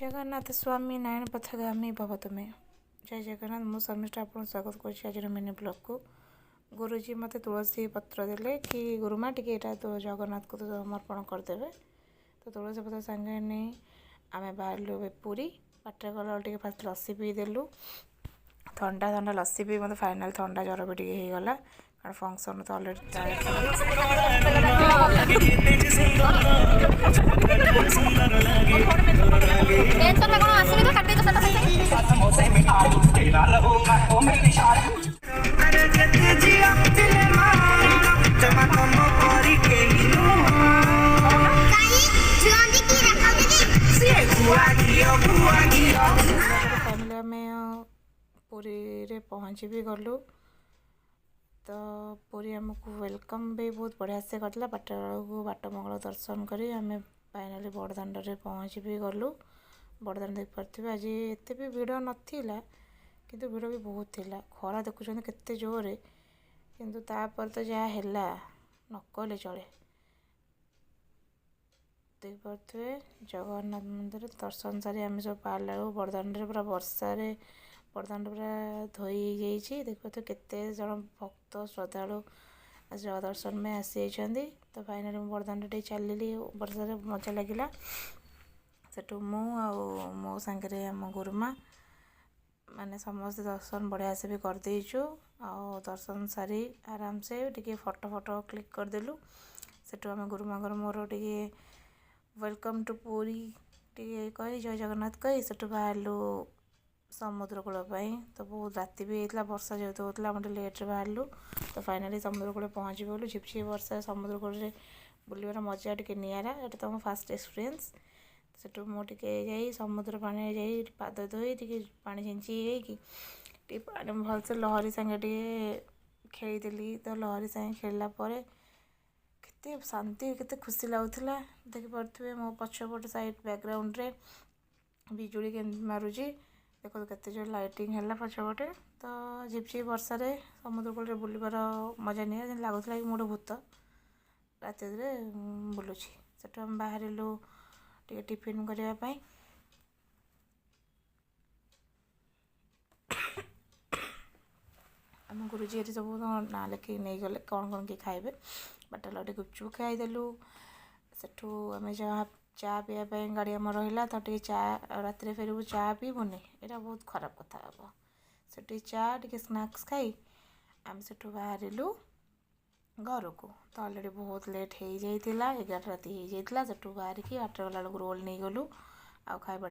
जगन्नाथ स्वामी नयन पथगामी भव तुमे। जय जगन्नाथ। मु शर्मिष्ठा आपको स्वागत कर मिनी ब्लॉग को। गुरुजी मत तुलसी पत्र देले कि गुरुमा टिके एटा तो जगन्नाथ को तो समर्पण करदेवे। तो तुलसी पत्र संगे नहीं आम बाहर पुरी पाटे गला टे फास्ट लस्सी पी देलु। ठंडा ठंडा लस्सी पी मतलब फाइनाल ठंडा ज्वर भी टे होगा कारण फंक्शन तो अलरेडी फैमिली आम पुरी रे पहुँची भी गलु। तो पुरी आमको वेलकम भी बहुत बढ़िया से करला। बाटा को बाट मंगल दर्शन करी आम फाइनाली बड़दाण्ड रे पहुँची भी गलु। बड़दाण्ड देख पारे आज एत भी भिड़ नाला किंतु भिड़ भी बहुत थिला। खरा देखुं केते जोरे किंतु तापर तो जहाँ है नकले चले। देख पारे जगन्नाथ मंदिर दर्शन सारी आम सब पाला बड़दाण्ड पूरा वर्षा बड़दाण्ड पूरा धोई जाइए। देख पारे केते जन भक्त श्रद्धालु आज दर्शन में आसी जाती। तो फाइनाली बड़दाण्ड टे चलि वर्षा मजा लगिला। सेठू मो सांगे आम गुरुमा माने समस्त दर्शन बढ़िया से भी करदेचु। दर्शन सारी आराम से टिके फोटो फोटो क्लिक करदेलु। सेठू आम गुरुमा मोर टिके वेलकम टू पुरी टिके कही जय जगन्नाथ कही सेठू बाहरलु समुद्र कूल। तो बहुत राति भी होता वर्षा जेहतु होता आम लेट्रे बाहरलु। तो फाइनाली समुद्र कूल पहुँची गलु। झिपझिप वर्षा समुद्र कूल बुलवार मजा टिके नियारा। ये तो मो फास्ट एक्सपीरियंस। सेठू मुझे समुद्र पानी जा पाद धोई टे पानी छिंची पानी भलसे लहरी सांगे खेलीदेली। तो लहरी सांगे खेलला केते शांति केते खुशी लगुला। देख पारे मो पछपट साइड बैकग्राउंड रे बिजुली के मारुची देखो केते जो लाइटिंग है पछपटे। तो झिपझिप वर्षा समुद्र कूल बुलवार मजा नहीं लगुला कि मोटे भूत रात बुलूची। सेठू आम बाहरलु टे टिफिन करने आम गुरुजी ये सब ना लिखिक नहीं गले कौन कौन किए खाइबे। बाटा लटे गुपचुप खाईदेलु। सेठू आम जहाँ चा पीवाई गाड़ी आम रहा तो टे चा रात फेरबू चा पीबुनि यहाँ बहुत खराब कथा हम। से चा टे स्नाक्स खाई आम सेठू बाहरलु घर को। तो अलरेडी बहुत लेट हो जाता 11 राति हो जाता। सेठू बाहर की 8 गला रोल नहीं गलु आ खाइबा